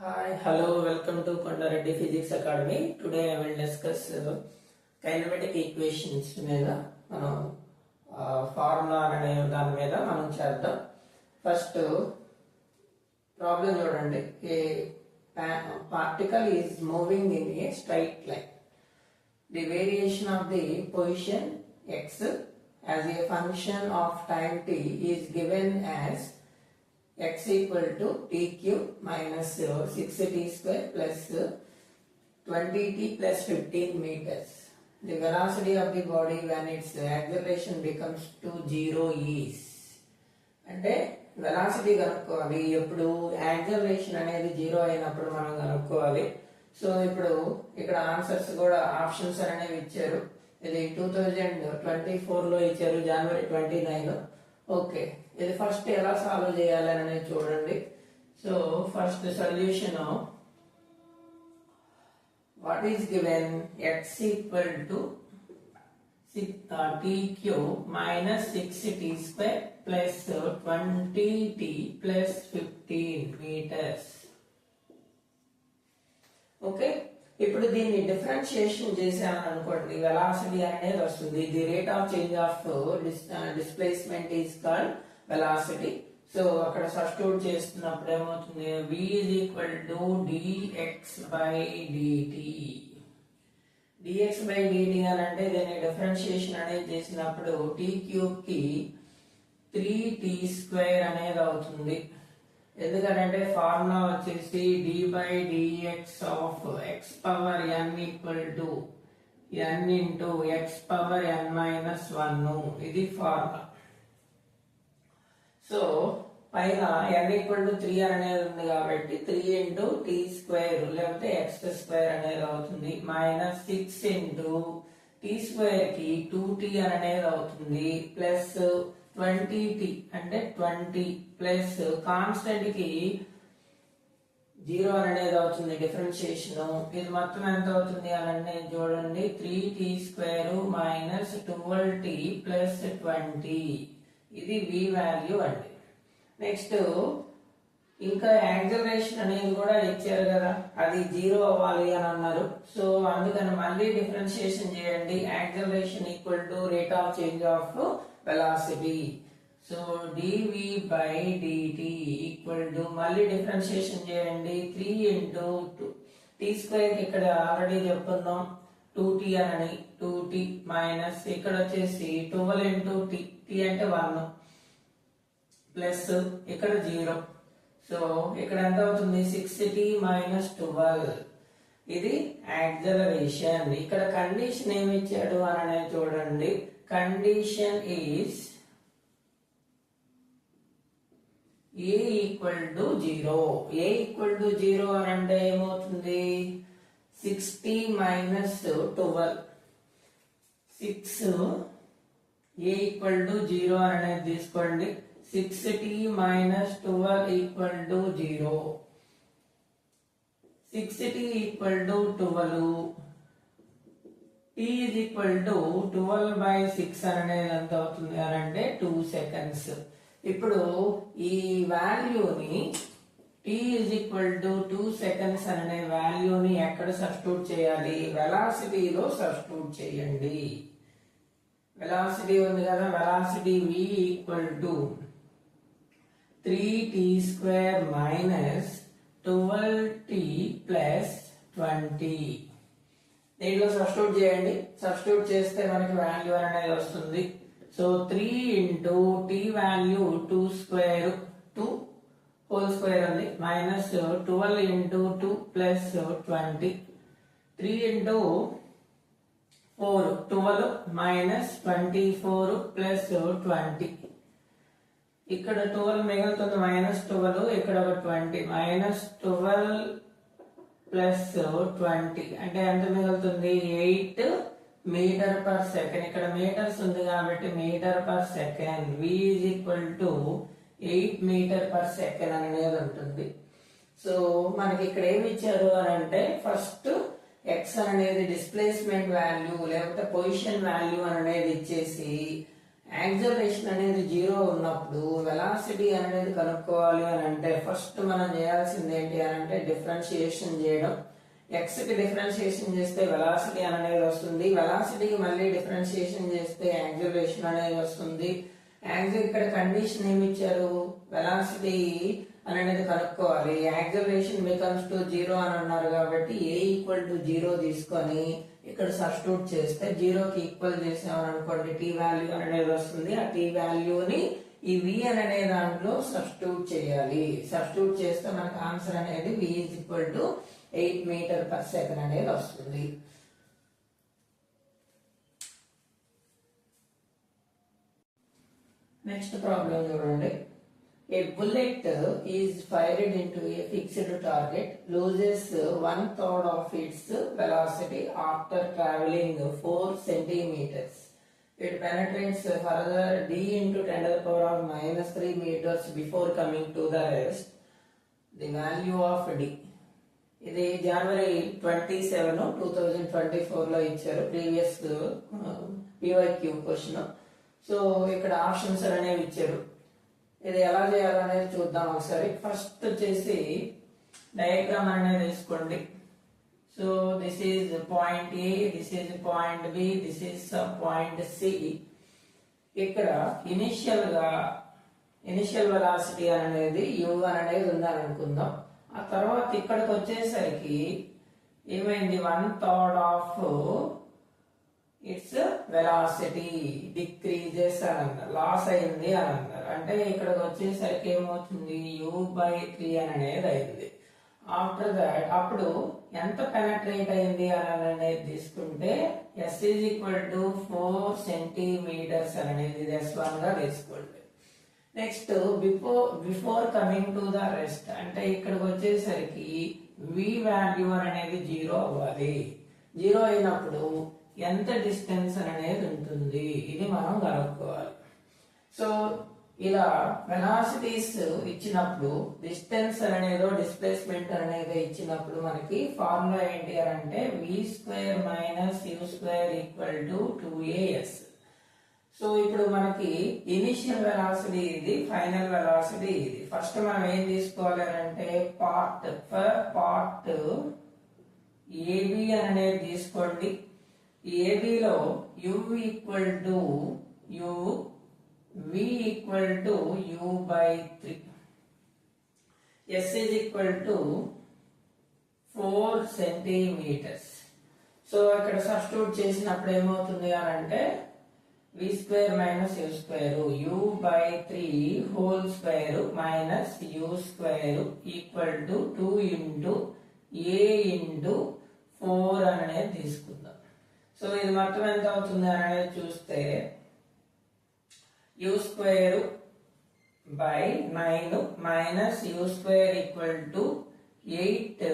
Hi, hello, welcome to Kondareddy Physics Academy. Today I will discuss kinematic equations మీద మనం formula అనే దాని మీద మనం చేద్దాం. ఫస్ట్ ప్రాబ్లం చూడండి. ఏ particle is moving in a straight line. The variation of the position x as a function of time t is given as x equal to t cube minus 6t square plus 20t plus 15 meters. The velocity of the body when its acceleration becomes to 0 is. అంటే velocity కనుక్కోవాలి. ఎప్పుడు acceleration అనేది 0 అయినప్పుడు మనం కనుక్కోవాలి. So ఇప్పుడు ఇక్కడ answers కూడా ఆప్షన్స్ అనేవి ఇచ్చారు. ఇది 2024 లో ఇచ్చారు, జనవరి 29. ఓకే, ఇది ఫస్ట్ ఎలా సాల్వ్ చేయాలని చూడండి. So first solution what is given x equal to t cube minus 6t square plus 20t plus 15 meters. Okay, ఇప్పుడు దీన్ని డిఫరెన్షియేషన్ చేసామని అనుకోండి, వెలాసిటీ అనేది వస్తుంది. The rate of change of displacement is called velocity. So అక్కడ substitute చేస్తున్నప్పుడు ఏమవుతుంది, v is equal to dx by dt. dx by dt అని అంటే దీన్ని డిఫరెన్షియేషన్ అనేది చేసినప్పుడు t క్యూబ్ కి 3t స్క్వేర్ అనేది అవుతుంది. ఎందుకంటే ఫార్ములా వచ్చేసి d by dx of x power n equal to n into x power n minus 1. ఇది ఫార్ములా. సో పైన n ఈక్వల్ టు 3 అనేది ఉంది కాబట్టి 3 ఇంటూ t స్క్వేర్ లేకపోతే x స్క్వేర్ అనేది అవుతుంది. మైనస్ 6 ఇంటూ t స్క్వేర్ కి 2t అనేది అవుతుంది. ప్లస్ 20t అంటే 20 ప్లస్ కాన్స్టెంట్ కి 0 అనేది అవుతుంది డిఫరెన్షియేషన్. ఇది మొత్తం ఎంత అవుతుంది అని చూడండి, 3t square minus 12t plus 20. ఇది v వాల్యూ అండి. నెక్స్ట్ ఇంకా యాక్సలరేషన్ అనేది కూడా ఇచ్చారు కదా, అది 0 అవ్వాలి అని అన్నారు. సో అందుకని మళ్ళీ డిఫరెన్షియేషన్ చేయండి. Acceleration equal to rate of change of velocity. So dv by dt equal to మళ్ళీ డిఫరెన్షియేషన్ చేయండి. 3 ఇంటూ t స్క్వేర్ ఇక్కడ ఆల్రెడీ చెప్పుకుందాం 2t అని, 2t మైనస్ ఇక్కడ వచ్చేసి 12 ఇంటూ t అంటే 1 ప్లస్ ఇక్కడ 0. సో ఇక్కడ ఎంత అవుతుంది, 6t మైనస్ 12. ఇది యాక్సలరేషన్. ఇక్కడ కండిషన్ ఏమి ఇచ్చాడు అని చూడండి. Condition is a equal to 0. a equal to 0 అని అంటే ఏమవుతుంది, 60 మైనస్ 12. 6 a ఈక్వల్ టు 0 అనేది తీసుకోండి. 6t minus 12 equal to 0. 6t equal to 12. t is equal to 12 by 6 అనేది ఎంత అవుతుంది అని అంటే 2 సెకండ్స్. ఇప్పుడు ఈ వాల్యూని t is equal to 2 seconds అనే వాల్యూని ఎక్కడ సబ్స్టిట్యూట్ చేయాలి, వెలాసిటీలో సబ్స్టిట్యూట్ చేయండి. వెలాసిటీ ఉంది కదా, velocity v equal to 3t square minus 12t plus 20. దీంట్లో సబ్స్టిట్యూట్ చేయండి. సబ్స్టిట్యూట్ చేస్తే మనకి వాల్యూ అనేది వస్తుంది. So 3 into t value 2 square 2 whole square ఉంది minus 12 into 2 plus 20. 3 into 4 12 minus 24 plus 20. ఇక్కడ 12 మిగులుతుంది మైనస్ 12, ఇక్కడ ఒక 20 మైనస్ 12 ప్లస్ 20 అంటే ఎంత మిగులుతుంది, 8 మీటర్ పర్ సెకండ్. ఇక్కడ మీటర్స్ ఉంది కాబట్టి metre per second. v is equal to 8 metre per second అనేది ఉంటుంది. సో మనకి ఇక్కడ ఏమి ఇచ్చారు అని అంటే, ఫస్ట్ x అనేది డిస్ప్లేస్మెంట్ వాల్యూ లేకపోతే పొజిషన్ వాల్యూ అనేది ఇచ్చేసి యాక్సలరేషన్ అనేది 0 ఉన్నప్పుడు వెలాసిటీ అనేది కనుక్కోవాలి అని అంటే ఫస్ట్ మనం చేయాల్సింది ఏంటి అని అంటే డిఫరెన్షియేషన్ చేయడం. x కి డిఫరెన్షియేషన్ చేస్తే వెలాసిటీ అనేది వస్తుంది, వెలాసిటీకి మళ్ళీ డిఫరెన్షియేషన్ చేస్తే యాక్సలరేషన్ అనేది వస్తుంది. ఇక్కడ కండిషన్ ఏమి ఇచ్చారు, వెలాసిటీ అనేది కనుక్కోవాలి, యాక్సలరేషన్ బికమ్స్ టు 0 అని అన్నారు కాబట్టి a ఈక్వల్ టు 0 తీసుకొని ఇక్కడ సబ్స్టిట్యూట్ చేస్తే 0 కి ఈక్వల్ చేసామని అనుకోండి t వాల్యూ అనేది వస్తుంది. ఆ t వాల్యూని ఈ v అనే దాంట్లో సబ్స్టిట్యూట్ చేయాలి. సబ్స్టిట్యూట్ చేస్తే మనకు ఆన్సర్ అనేది v is equal to 8 metre per second అనేది వస్తుంది. నెక్స్ట్ ప్రాబ్లం చూడండి. A bullet is fired into a fixed target, loses 1/3 of its velocity after traveling 4 centimeters. It penetrates further d into 10 to the power of -3 meters before coming to the rest. The value of d. ఇది జనవరి 27, 2024 లో ఇచ్చారు, previous PYQ question. So ఇక్కడ options అనేవి ఇచ్చారు. ఇది ఎలా చేయాలనేది చూద్దాం ఒకసారి. ఫస్ట్ వచ్చేసి డయాగ్రామ్ అనేది వేసుకోండి. So this is point A, this is point B, this is point C. ఇక్కడ ఇనిషియల్ వెలాసిటీ అనేది u అనేది ఉందని అనుకుందాం. ఆ తర్వాత ఇక్కడికి వచ్చేసరికి ఏమైంది, 1/3 ఆఫ్ ఇట్స్ వెలాసిటీ డిక్రీజెస్ అని అన్నారు, లాస్ అయింది అని అన్నారు. అంటే ఇక్కడికి వచ్చేసరికి ఏమవుతుంది, u/3 అనేది అయింది. ఆఫ్టర్ దాట్ అప్పుడు ఎంత పెనట్రేట్ అయింది అని అనేది తీసుకుంటే s is equal to 4 centimetres అనేది S1 గా తీసుకోండి. Next before coming to the rest అంటే ఇక్కడికి వచ్చేసరికి v వాల్యూ అనేది 0 అవ్వాలి. 0 అయినప్పుడు ఎంత డిస్టెన్స్ అనేది ఉంటుంది ఇది మనం కనుక్కోవాలి. సో ఇలా వెలాసిటీస్ ఇచ్చినప్పుడు డిస్టెన్స్ అనేదో డిస్ప్లేస్మెంట్ అనేది ఇచ్చినప్పుడు మనకి ఫార్ములా ఏంటి అని అంటే v² - u² equal to 2as. So ఇప్పుడు మనకి ఇనిషియల్ వెలాసిటీ ఇది, ఫైనల్ వెలాసిటీ ఇది. ఫస్ట్ మనం ఏం తీసుకోవాలి అంటే పార్ట్ AB అనేది తీసుకోండి. AB లో u equal to u, v equal to u/3, s is equal to 4 centimetres. So ఇక్కడ సబ్స్టిట్యూట్ చేసినప్పుడు ఏమవుతుంది అని అంటే v² - u², u/3 whole square minus u² equal to 2 into a into 4 అనేది తీసుకుందాం. సో ఇది మొత్తం ఎంత అవుతుంది అనేది చూస్తే u² by 9 minus u² equal to 8a.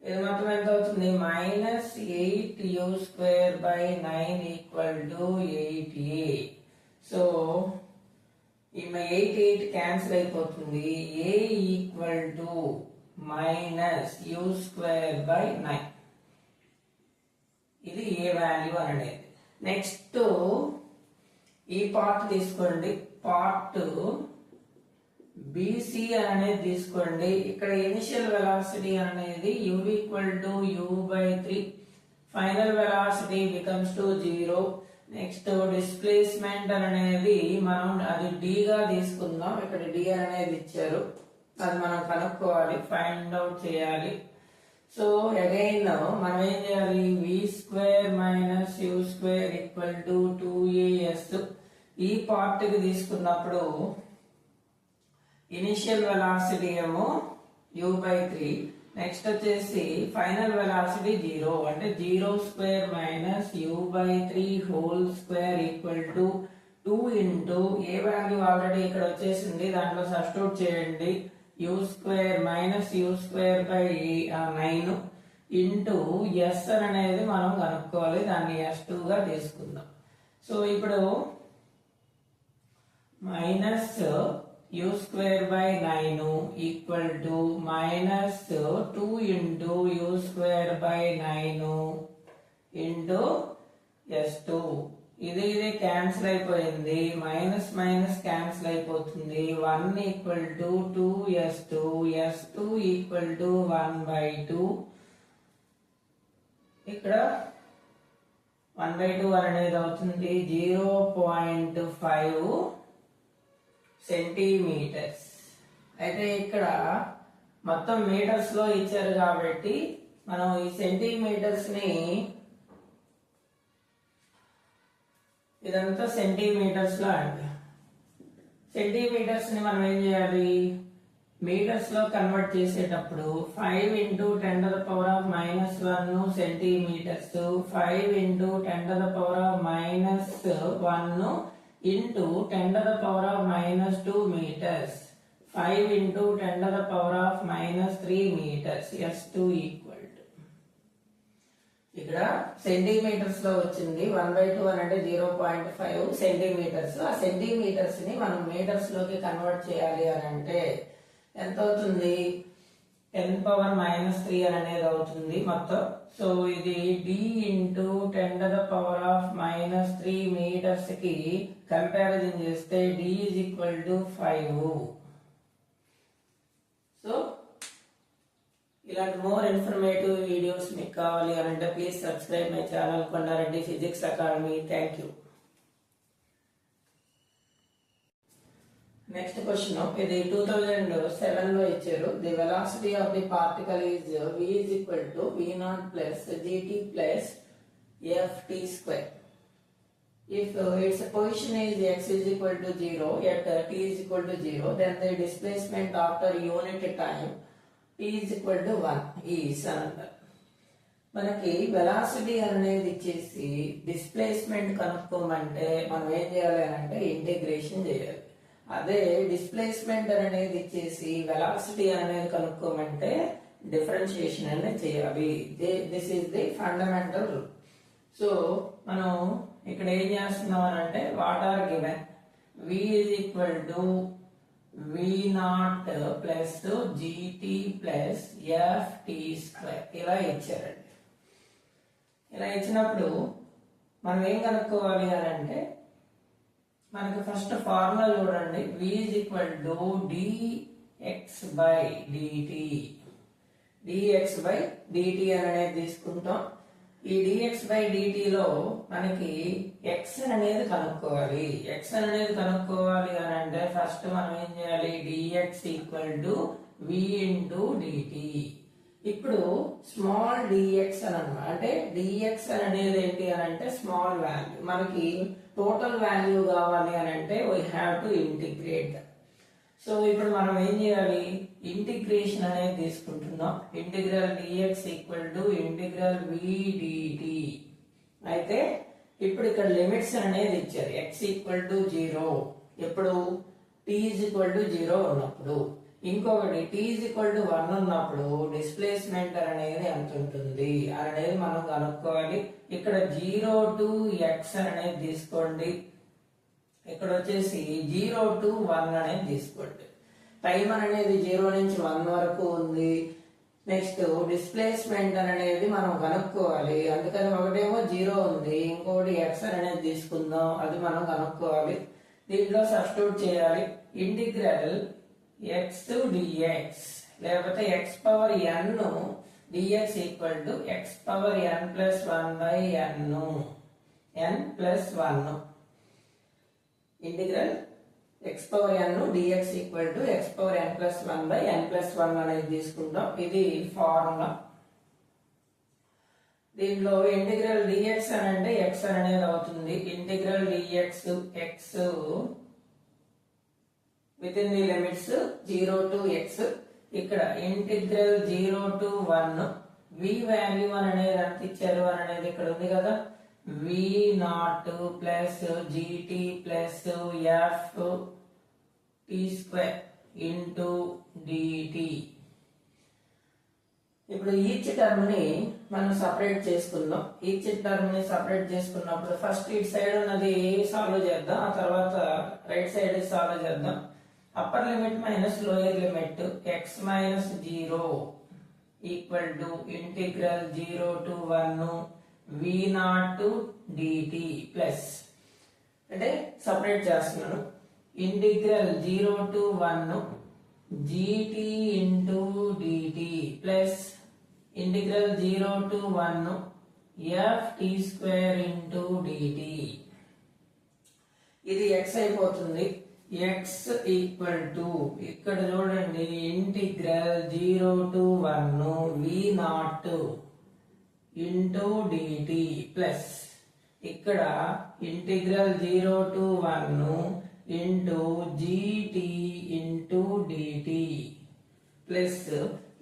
ఇది మొత్తం ఎంత అవుతుంది, -8u² by 9 equal to 8a. So ఈ 8 క్యాన్సిల్ అయిపోతుంది. a equal to -u² by 9. ఇది ఏ వాల్యూ అనేది. నెక్స్ట్ ఈ పార్ట్ తీసుకోండి, పార్ట్ BC అనేది తీసుకోండి. ఇక్కడ ఇనిషియల్ వెలాసిటీ అనేది u equal to u/3, final velocity becomes to 0. Next displacement అనేది మనం అది d గా తీసుకుందాం. ఇక్కడ d అనేది ఇచ్చారు, అది మనం కనుక్కోవాలి, ఫైండ్ అవుట్ చేయాలి. సో అగైన్ మనం ఏం చేయాలి, v² - u² equal to 2as. ఈ పార్ట్ కి తీసుకున్నప్పుడు ఇనిషియల్ వెలాసిటీ ఏమో u/3, నెక్స్ట్ వచ్చేసి ఫైనల్ వెలాసిటీ 0 అంటే 0² - u/3 whole square equal to 2 into A value already ఇక్కడ వచ్చేసింది, దాంట్లో సబ్స్టిట్యూట్ చేయండి, u² - u² by 9 into s అనేది మనం కనుక్కోవాలి, దాన్ని s2 గా తీసుకుందాం. సో ఇప్పుడు -u² by 9 equal to -2 into u² by 9 into s2 ఇది క్యాన్సిల్ అయిపోయింది, మైనస్ మైనస్ క్యాన్సిల్ అయిపోతుంది. 1 equal to 2s2, s2 equal to 1/2. ఇక్కడ 1/2 అనేది అవుతుంది 0.5 సెంటీమీటర్స్. అయితే ఇక్కడ మొత్తం మీటర్స్ లో ఇచ్చారు కాబట్టి మనం ఈ సెంటీమీటర్స్ ని, ఇదంతా సెంటీమీటర్స్ లో అండి. సెంటీమీటర్స్ ని మనం ఏం చేయాలి, మీటర్స్ లో కన్వర్ట్ చేసేటప్పుడు 5 × 10⁻⁻1 centimetres, 5 × 10⁻⁻1 into 10⁻⁻2 meters, 5 × 10⁻⁻3 meters, s2 equal to, ఇక్కడ సెంటీమీటర్స్ లో వచ్చింది 1/2 అంటే 0.5 సెంటీమీటర్స్. ఆ సెంటీమీటర్స్ ని మనం మీటర్స్ లోకి కన్వర్ట్ చేయాలి అని అంటే ఎంత అవుతుంది, 10⁻³ అనేది అవుతుంది మొత్తం. సో ఇది d × 10⁻³ మీటర్స్ కి కంపారిజన్ చేస్తే d = 5. సో ఇలాంటి మోర్ ఇన్ఫర్మేటివ్ వీడియోస్ మీకు కావాలి అని అంటే please subscribe my channel Kondareddy physics academy. Thank you. Next question, ఇది 2007 లో ఇచ్చారు. The velocity of the particle is v = v0 + gt + ft². If its position is x = 0 at t = 0, then the displacement after unit time t = 1 is another. మనకి velocity అనేది ఇచ్చేసి displacement కనుక్కోమంటే మనం ఏం చేయాలి అంటే ఇంటిగ్రేషన్ చేయాలి. అదే డిస్ప్లేస్మెంట్ అనేది ఇచ్చేసి వెలాసిటీ అనేది కనుక్కోమంటే డిఫరెన్షియేషన్ అనేది చేయాలి. This is the fundamental rule. So మనం ఇక్కడ ఏం చేస్తున్నాం అంటే what are given, v = v0 + gt + ft². ఇలా ఇచ్చారండి. ఇలా ఇచ్చినప్పుడు మనం ఏం కనుక్కోవాలి అని అంటే మనకి ఫస్ట్ ఫార్ములా చూడండి, v = dx/dt. dx/dt అనేది తీసుకుంటాం. ఈ dx/dt లో మనకి x అనేది కనుక్కోవాలి. x అనేది కనుక్కోవాలి అని అంటే ఫస్ట్ మనం ఏం చేయాలి, dx = v × dt. ఇప్పుడు స్మాల్ dx అని అన్నమాట. అంటే dx అనేది ఏంటి అని అంటే స్మాల్ వాల్యూ. మనకి టోటల్ వాల్యూ కావాలి అని అంటే we have to integrate. So ఇప్పుడు మనం ఏం చేయాలి, ఇంటిగ్రేషన్ అనేది తీసుకుంటున్నాం. Integral dx = v dt. అయితే ఇప్పుడు ఇక్కడ లిమిట్స్ అనేది ఇచ్చారు. x = 0 ఎప్పుడు t = 0 ఉన్నప్పుడు, ఇంకొకటి t = 1 ఉన్నప్పుడు డిస్ప్లేస్మెంట్ అనేది ఎంత ఉంటుంది అనేది మనం కనుక్కోవాలి. ఇక్కడ 0 to x అనేది తీసుకోండి, ఇక్కడ వచ్చేసి 0 to 1 అనేది తీసుకోండి. టైం అనేది 0 నుంచి 1 వరకు ఉంది. నెక్స్ట్ డిస్ప్లేస్మెంట్ అనేది మనం కనుక్కోవాలి. అందుకని ఒకటేమో 0 ఉంది, ఇంకోటి x అనేది తీసుకుందాం, అది మనం కనుక్కోవాలి. దీంట్లో సబ్స్టిట్యూట్ చేయాలి. ఇంటిగ్రల్ x dx లేకపోతే x⁴n dx = x⁴n + 1/n n+1. Integral x⁴n dx = x⁴n + 1/n+1 అనేది తీసుకుంటాం. ఇది ఫార్ములా. దీంట్లో ఇంటిగ్రల్ dx అని అంటే x అనేది అవుతుంది. Integral dx x within the limits 0 to x. ఇక్కడ ఇంటిగ్రల్ 0 to 1 v వాల్యూ అనేది ఎంత ఇచ్చారు అనేది ఇక్కడ ఉంది కదా, v0 + gt + ft² dt. ఇప్పుడు ఈచ్ టర్మ్ ని మనం సపరేట్ చేసుకుందాం. ఈచ్ టర్మ్ ని సపరేట్ చేసుకున్నప్పుడు ఫస్ట్ ఇటు సైడ్ ఉన్నది సాల్వ్ చేద్దాం, ఆ తర్వాత రైట్ సైడ్ సాల్వ్ చేద్దాం. Upper limit minus lower limit x - 0 = integral 0 to 1 v0 dt plus అంటే సపరేట్ చేస్తున్నాను. Integral 0 to 1 gt into dt plus integral 0 to 1 ft square into dt. ఇది x అయిపోతుంది. x ఈక్వల్ టు ఇక్కడ చూడండి integral 0 to 1 v0 into dt plus ఇక్కడ integral 0 to 1 into gt into dt plus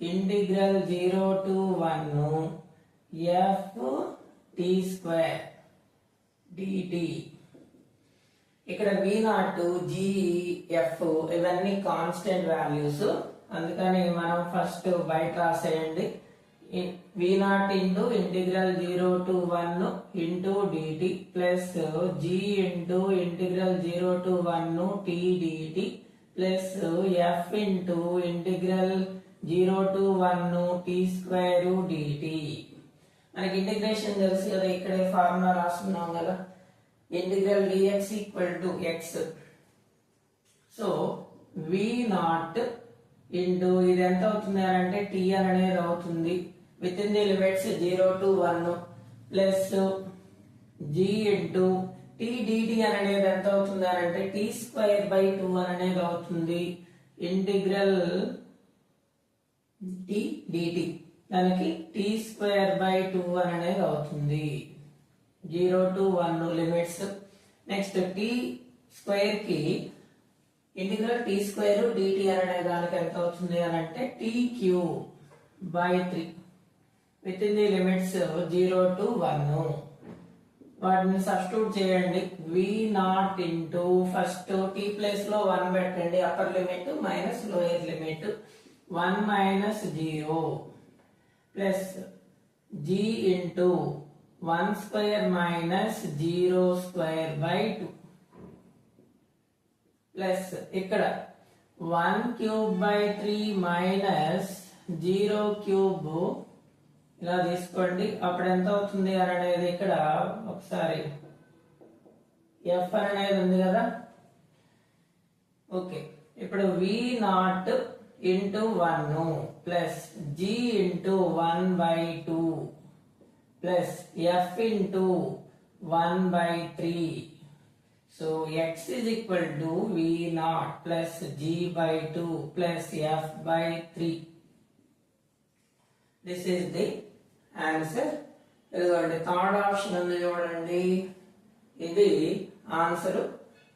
integral 0 to 1 f t square dt. ఇక్కడ v0 g f ఇవన్నీ constant values, అందుకని మనం first బయట రాసేయండి. v0 into integral 0 to 1 into dt plus g into integral 0 to 1 t dt plus f into integral 0 to 1 t square dt. మనకి integration తెలుసు కదా, ఇక్కడే ఫార్ములా రాస్తున్నాం కదా, integral dx equal to x. So v0 into ఇది ఎంత అవుతుంది అంటే t అనేది అవుతుంది with in the limits 0 to 1 plus g into t dt అనేది ఎంత అవుతుంది అంటే t స్క్వేర్ బై 2 అనేది అవుతుంది ఇంటిగ్రల్ t dt. దానికి t స్క్వేర్ బై 2 అనేది అవుతుంది 0 to 1 limits. Next t square కి ఇంటిగ్రల్ t స్క్వేర్ dt అనే దానికి ఎంత అవుతుంది అంటే t cube by 3 with in the limits 0 to 1. వాటిని సబ్స్టిట్యూట్ చేయండి. v0 into first t place లో 1 పెట్టండి, upper limit minus lower limit 1 minus 0 plus g into 1 square minus 0 square by 2 plus ఇక్కడ 1 క్యూబ్ బై 3 మైనస్ 0 క్యూబ్ ఇలా తీసుకోండి. అప్పుడు ఎంత అవుతుంది అనేది ఇక్కడ ఒకసారి f అనేది ఉంది కదా. ఓకే, ఇప్పుడు v0 into 1 plus g into 1 by 2 plus f into 1 by 3. So x is equal to v0 plus g by 2 plus f by 3. This is the answer. ఇదిగోండి థర్డ్ ఆప్షన్ ఉంది చూడండి, ఇది ఆన్సర్.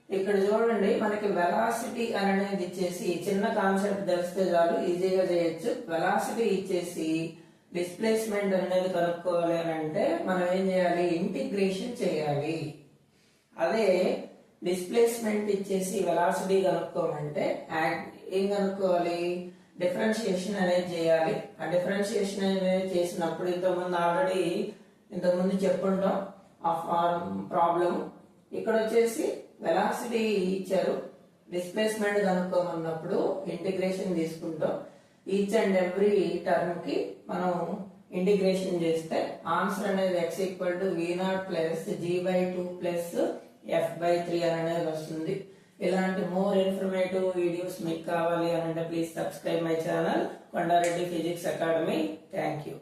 ఇక్కడ చూడండి మనకి వెలాసిటీ అనేది ఇచ్చేసి చిన్న కాన్సెప్ట్ తెలిస్తే చాలు ఈజీగా చేయొచ్చు. వెలాసిటీ ఇచ్చేసి డిస్ప్లేస్మెంట్ అనేది కనుక్కోవాలి అని అంటే మనం ఏం చేయాలి, ఇంటిగ్రేషన్ చేయాలి. అదే డిస్ప్లేస్మెంట్ ఇచ్చేసి వెలాసిటీ కనుక్కోమంటే ఏం కనుక్కోవాలి, డిఫరెన్షియేషన్ అనేది చేయాలి. ఆ డిఫరెన్షియేషన్ అనేది చేసినప్పుడు ఇంతకుముందు చెప్పుంటాం ఆ ప్రాబ్లం. ఇక్కడ వచ్చేసి వెలాసిటీ ఇచ్చారు, డిస్ప్లేస్మెంట్ కనుక్కోమన్నప్పుడు ఇంటిగ్రేషన్ తీసుకుంటాం. ఈచ్ అండ్ ఎవ్రీ టర్మ్ కి మనం ఇంటిగ్రేషన్ చేస్తే ఆన్సర్ అనేది x equal to v0 plus g by 2 plus f by 3 అనేది వస్తుంది. ఇలాంటి మోర్ ఇన్ఫర్మేటివ్ వీడియోస్ మీకు కావాలి అని అంటే please subscribe my channel Kondareddy physics academy. Thank you.